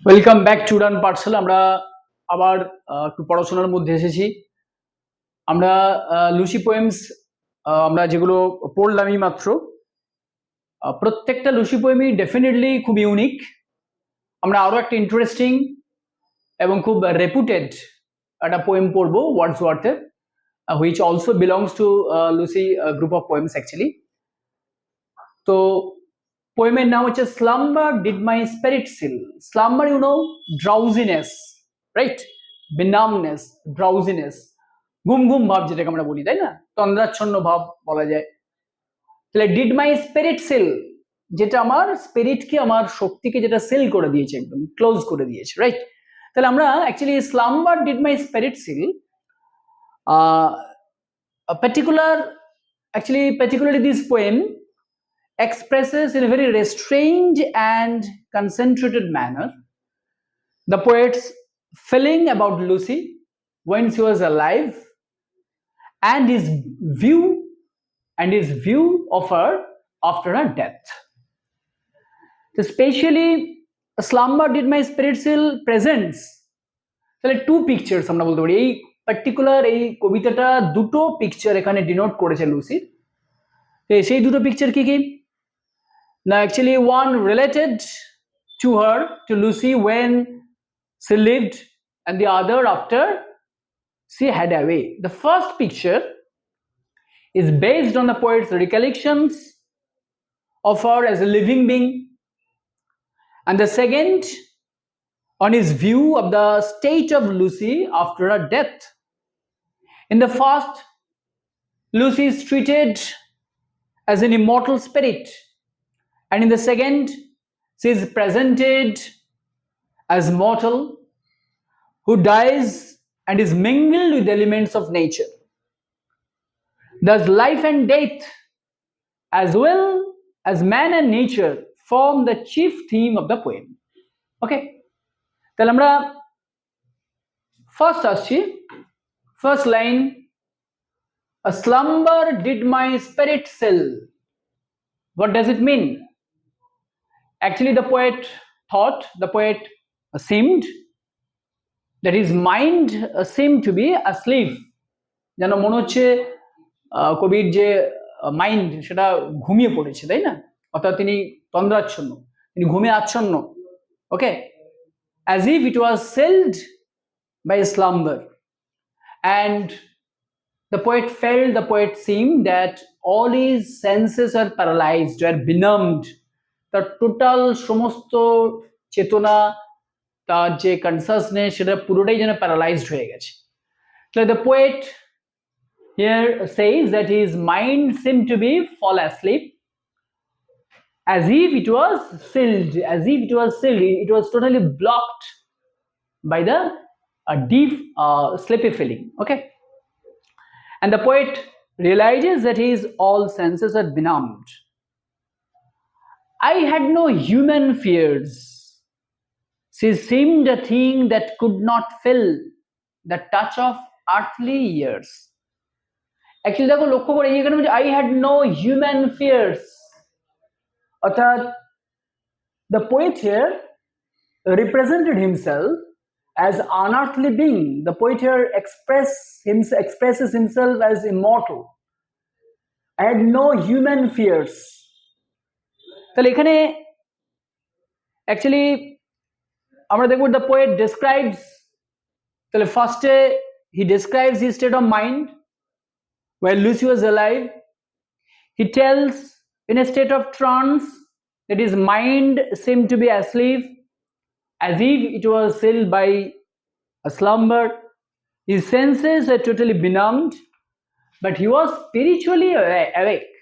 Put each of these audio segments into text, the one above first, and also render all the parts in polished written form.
Welcome back to উড়ান পাঠশালা। আমরা আবার একটু পড়াশোনার মধ্যে এসেছি। আমরা লুসি পোয়েমস আমরা যেগুলো পড়লামই মাত্র, প্রত্যেকটা লুসি পোয়েমই ডেফিনেটলি খুব ইউনিক। আমরা আরো একটা ইন্টারেস্টিং এবং খুব রেপুটেড একটা পোয়েম পড়বো ওয়ার্ডসওয়ার্থের, which also belongs to Lucy group of poems actually. তো পোয়েমের নাম হচ্ছে slumber did my spirit seal. Slumber you know, drowsiness, right? বিনামনেস, ড্রাউজিনেস, ঘুম ঘুম ভাব যেটাকে আমরা বলি, তাই না? তন্দ্রাচ্ছন্ন ভাব বলা যায়। তাহলে ডিড মাই স্পিরিট সিল, যেটা আমার স্পিরিটকে, আমার শক্তিকে যেটা সিল করে দিয়েছে, একদম ক্লোজ করে দিয়েছে, রাইট? তাহলে আমরা actually slumber did my spirit seal particularly this poem expresses in a very restrained and concentrated manner the poet's feeling about Lucy when she was alive and his view of her after her death. Especially Slumber Did My Spirit Still presents তাহলে two pictures আমরা বলতে পারি। এই particular এই কবিতাটা দুটো picture এখানে denote করেছে লুসির। সেই দুটো পিকচার কি কি? Now, actually, one related to her, to Lucy, when she lived, and the other after she had away. The first picture is based on the poet's recollections of her as a living being, and the second on his view of the state of Lucy after her death. In the first, Lucy is treated as an immortal spirit, and in the second, she is presented as mortal who dies and is mingled with elements of nature. Thus, life and death, as well as man and nature, form the chief theme of the poem. Okay? তাহলে আমরা first আসছি, first line, a slumber did my spirit still. What does it mean? Actually, the poet seemed that his mind seemed to be asleep. যেন মনে হচ্ছে কবির যে mind সেটা ঘুমিয়ে পড়েছে, তাই না? অর্থাৎ তিনি তন্দ্রাচ্ছন্ন, তিনি ঘুমে আচ্ছন্ন। ওকে, as if it was sealed by a slumber, and the poet seemed that all his senses are paralyzed, are benumbed. তার টোটাল সমস্ত চেতনা, তার যে কনসাসনেস, সেটা পুরোটাই যেন প্যারালাইজড হয়ে গেছে। So the poet here says that his mind seemed to be fall asleep, as if it was sealed, it was totally blocked by the deep sleepy feeling. Okay, and the poet realizes that his all senses are benumbed. I had no human fears. She seemed a thing that could not feel the touch of earthly years. Actually, দেখো লক্ষ্য করে এখানে বলছে I had no human fears. অর্থাৎ the poet here represented himself as unearthly being. The poet here expresses himself as immortal. I had no human fears. তাহলে এখানে actually আমরা দেখব the poet describes, তাহলে ফার্স্টে he describes his state of mind while Lucy was alive. He tells in a state of trance that his mind seemed to be asleep, as if it was sealed by a slumber. His senses were totally benumbed, but he was spiritually awake.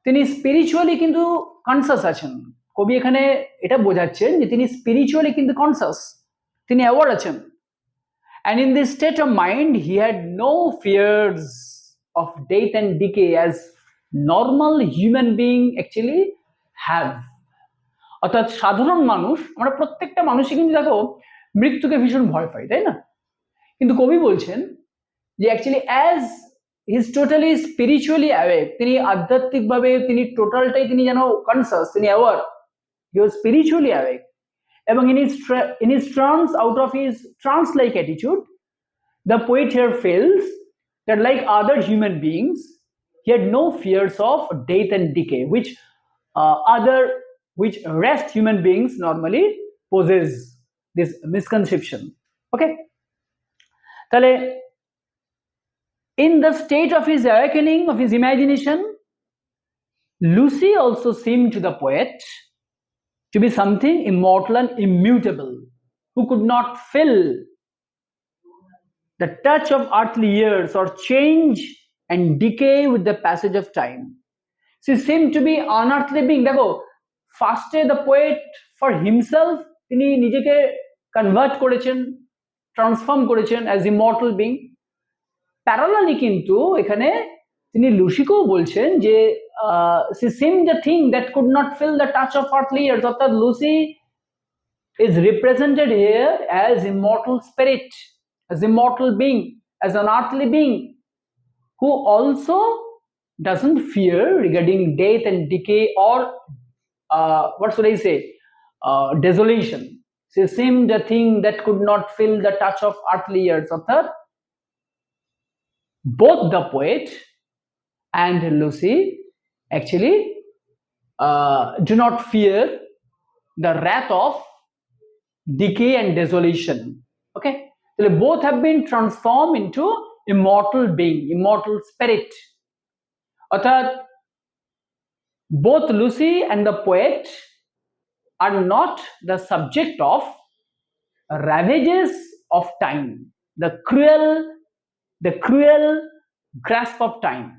তিনি spiritually কিন্তু conscious আছেন। কবি এখানে এটা বোঝাচ্ছেন যে তিনি spiritually কিন্তু কনসাস, তিনি অ্যাওয়ার আছেন। And in this state of mind, he had no fears of death and decay as normal human being actually have. অর্থাৎ সাধারণ মানুষ, আমরা প্রত্যেকটা মানুষই কিন্তু দেখো মৃত্যুকে ভীষণ ভয় পাই, তাই না? কিন্তু কবি বলছেন যে actually as he is totally spiritually awake, তিনি আধ্যাত্মিকভাবে তিনি টোটালটাই তিনি যেন কনসাস, তিনি অ্যাওয়ার, হি ওয়াজ স্পিরিচুয়ালি অ্যাওয়েক, এবং in his trance, out of his trance-like attitude, the poet here feels that like other human beings, he had no fears of death and decay, which rest human beings normally possess this misconception. Okay, তাহলে in the state of his awakening of his imagination, Lucy also seemed to the poet to be something immortal and immutable, who could not feel the touch of earthly years or change and decay with the passage of time. She seemed to be unearthly being. দেখো ফার্স্টে the poet for himself তিনি নিজেকে convert করেছেন, transform করেছেন as immortal being. Parallelly কিন্তু এখানে তিনি লুসিকেও বলছেন যে she seemed a thing that could not feel the touch of earthly years, অর্থাৎ Lucy is represented here as immortal spirit, as immortal being, as an earthly being who also doesn't fear regarding death and decay or what should I say, desolation. She seemed a thing that could not feel the touch of earthly years. অর্থাৎ both the poet and Lucy actually do not fear the wrath of decay and desolation. Okay, so both have been transformed into immortal being, immortal spirit. অর্থাৎ both Lucy and the poet are not the subject of ravages of time, the cruel grasp of time.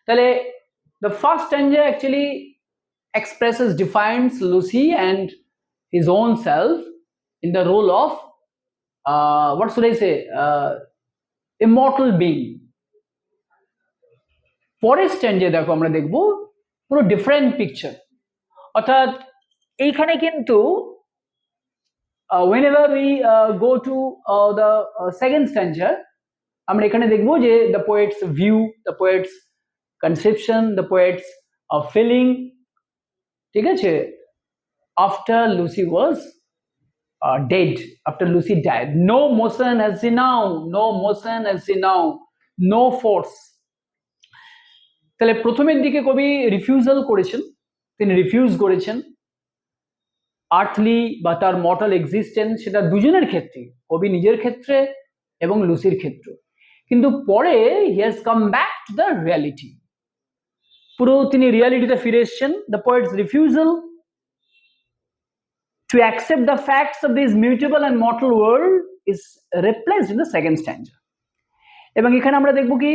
তাহলে the first stanza actually defines Lucy and his own self in the role of what should I say, immortal being. পরের স্ট্যান্ডে দেখো আমরা দেখব পুরো different picture. অর্থাৎ এইখানে কিন্তু whenever we go to the second stanza, আমরা এখানে দেখব যে the poet's view, the poet's conception, the poet's feeling, ঠিক আছে, after Lucy was dead, after Lucy died. No motion as she now, no motion as she now, no force. তাহলে প্রথমের দিকে কবি রিফিউজাল করেছেন, তিনি রিফিউজ করেছেন আর্থলি বা তার মর্টাল এক্সিস্টেন্স, সেটা দুজনের ক্ষেত্রে, কবি নিজের ক্ষেত্রে এবং লুসির ক্ষেত্রে। কিন্তু পরে he has come back to the reality, পুরো তিনি রিয়ালিটিতে ফিরে এসছেন। The poet's refusal to accept the facts of this mutable and mortal world is replaced in the second stanza. এবং এখানে আমরা দেখব কি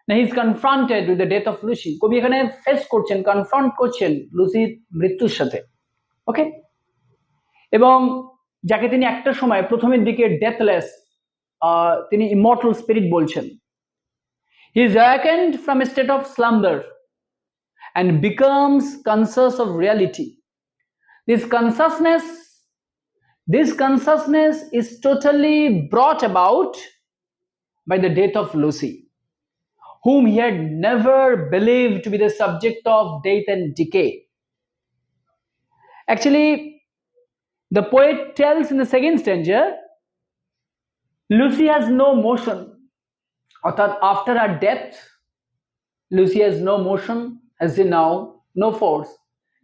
না, he is confronted with the death of Lucy. কবি এখানে ফেস করছেন, কনফ্রন্ট করছেন লুসির মৃত্যুর সাথে। ওকে, এবং যাকে তিনি একটা সময় প্রথমের দিকে ডেথলেস, তিনি ইমর্টাল স্পিরিট বলছেন। He is awakened from a state of slumber and becomes conscious of reality. This consciousness is totally brought about by the death of Lucy, whom he had never believed to be the subject of death and decay. Actually, the poet tells in the second stanza, Lucy has no motion. Ọর্থাৎ after her death, Lucy has no motion, as in now, no force.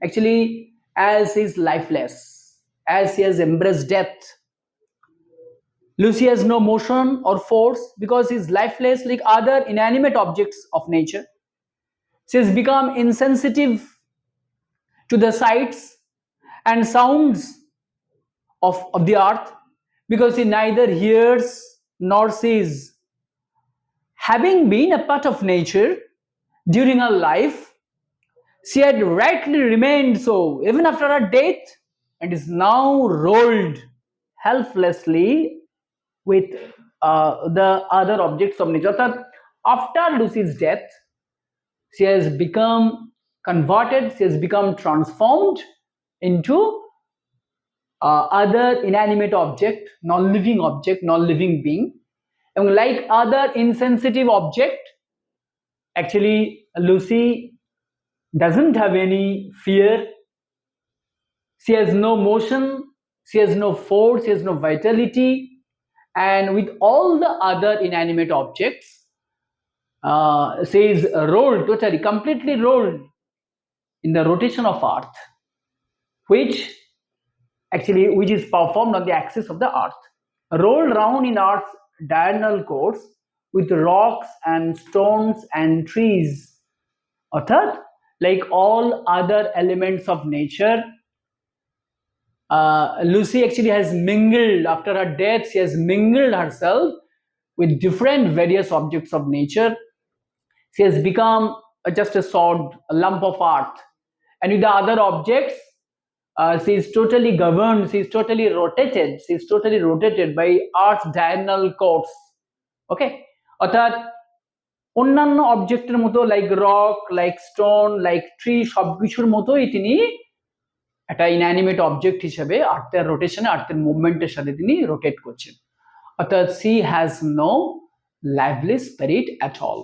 Actually, as he is lifeless, as he has embraced death, Lucy has no motion or force because he is lifeless like other inanimate objects of nature. She has become insensitive to the sights and sounds of the earth because he neither hears nor sees. Having been a part of nature during her life, she had rightly remained so even after her death and is now rolled helplessly with the other objects of nature. After Lucy's death, she has become converted, she has become transformed into other inanimate object, non-living being. And like other insensitive object, actually Lucy doesn't have any fear She has no motion, she has no force, she has no vitality, and with all the other inanimate objects, she is rolled, totally, completely rolled in the rotation of Earth, which is performed on the axis of the Earth, rolled round in Earth's diurnal course with rocks and stones and trees. অর্থাৎ, like all other elements of nature, Lucy actually has mingled, after her death, she has mingled herself with different various objects of nature. She has become just a sod, a lump of earth. And with the other objects, she is totally governed, she is totally rotated by Earth's diurnal course. Okay? অর্থাৎ অন্যান্য অবজেক্টের মতো, like rock, like stone, like tree, সবকিছুর মতোই তিনি একটা inanimate object হিসেবে আর্থের রোটেশনে, আর্থের মুভমেন্টের সাথে তিনি রোটেট করছেন। অর্থাৎ she has no lively spirit at all.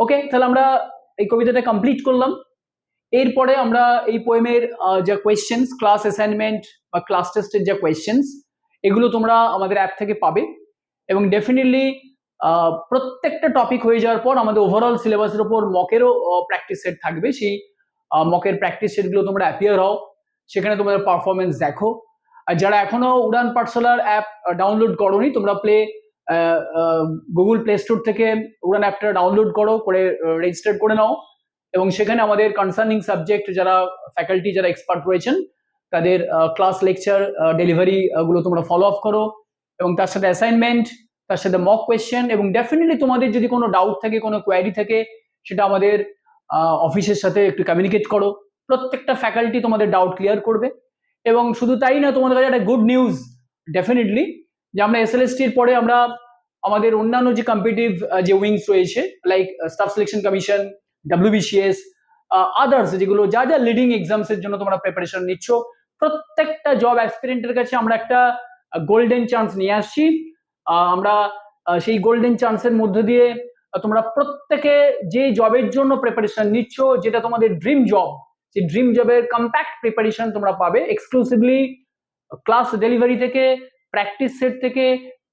Okay, তাহলে আমরা এই কবিতাটা কমপ্লিট করলাম। এরপরে আমরা এই পোয়েমের যা কোয়েশ্চেন্স, ক্লাস অ্যাসাইনমেন্ট বা ক্লাস টেস্টের যা কোয়েশ্চেন্স, এগুলো তোমরা আমাদের অ্যাপ থেকে পাবে। এবং ডেফিনেটলি প্রত্যেকটা টপিক হয়ে যাওয়ার পর আমাদের ওভারঅল সিলেবাসের উপর মকেরও প্র্যাকটিস সেট থাকবে। সেই মকের প্র্যাকটিস সেটগুলো তোমরা অ্যাপিয়ার হও, সেখানে তোমাদের পারফরমেন্স দেখো। আর যারা এখনো উড়ান পাঠশালার অ্যাপ ডাউনলোড করোনি, তোমরা গুগল প্লে স্টোর থেকে উড়ান অ্যাপটা ডাউনলোড করে রেজিস্টার করে নাও, এবং সেখানে আমাদের কনসার্নিং সাবজেক্ট যারা ফ্যাকাল্টি, যারা এক্সপার্ট রয়েছেন, তাদের ক্লাস লেকচার ডেলিভারি গুলো তোমরা ফলো আপ করো, এবং তার সাথে অ্যাসাইনমেন্ট, তার সাথে মক কোয়েশ্চেন। এবং ডেফিনেটলি তোমাদের যদি কোনো ডাউট থাকে, কোনো কোয়ারি থাকে, সেটা আমাদের অফিসের সাথে একটু কমিউনিকেট করো। প্রত্যেকটা ফ্যাকাল্টি তোমাদের ডাউট ক্লিয়ার করবে। এবং শুধু তাই না, তোমাদের কাছে একটা গুড নিউজ ডেফিনেটলি, যে আমরা এসএলএসটির পরে আমরা আমাদের অন্যান্য যে কম্পিটিটিভ যে উইংস রয়েছে, like staff selection commission, WBCS, others, যেগুলো যা যা লিডিং এক্সামস এর জন্য তোমরা প্রিপারেশন নিচ্ছ, প্রত্যেকটা জব অ্যাসপিরেন্টের কাছে আমরা একটা গোল্ডেন চান্স নিয়ে আসছি। আমরা সেই গোল্ডেন চান্সের মধ্যে দিয়ে তোমরা প্রত্যেকে যে জবের জন্য প্রিপারেশন নিচ্ছ, যেটা তোমাদের ড্রিম জব, সেই ড্রিম জবের কম্প্যাক্ট প্রিপারেশন তোমরা পাবে এক্সক্লুসিভলি ক্লাস ডেলিভারি থেকে, প্র্যাকটিস সেট থেকে,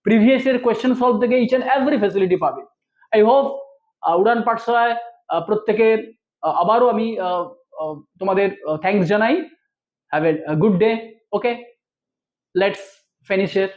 প্রিভিয়াস এর কোয়েশ্চেন সলভ থেকে, ইচ অ্যান্ড এভরি ফ্যাসিলিটি পাবে। আই হোপ উড়ান পাঠশালায় প্রত্যেকে আবারও আমি তোমাদের থ্যাঙ্কস জানাই। Have a good day. Okay, let's finish it.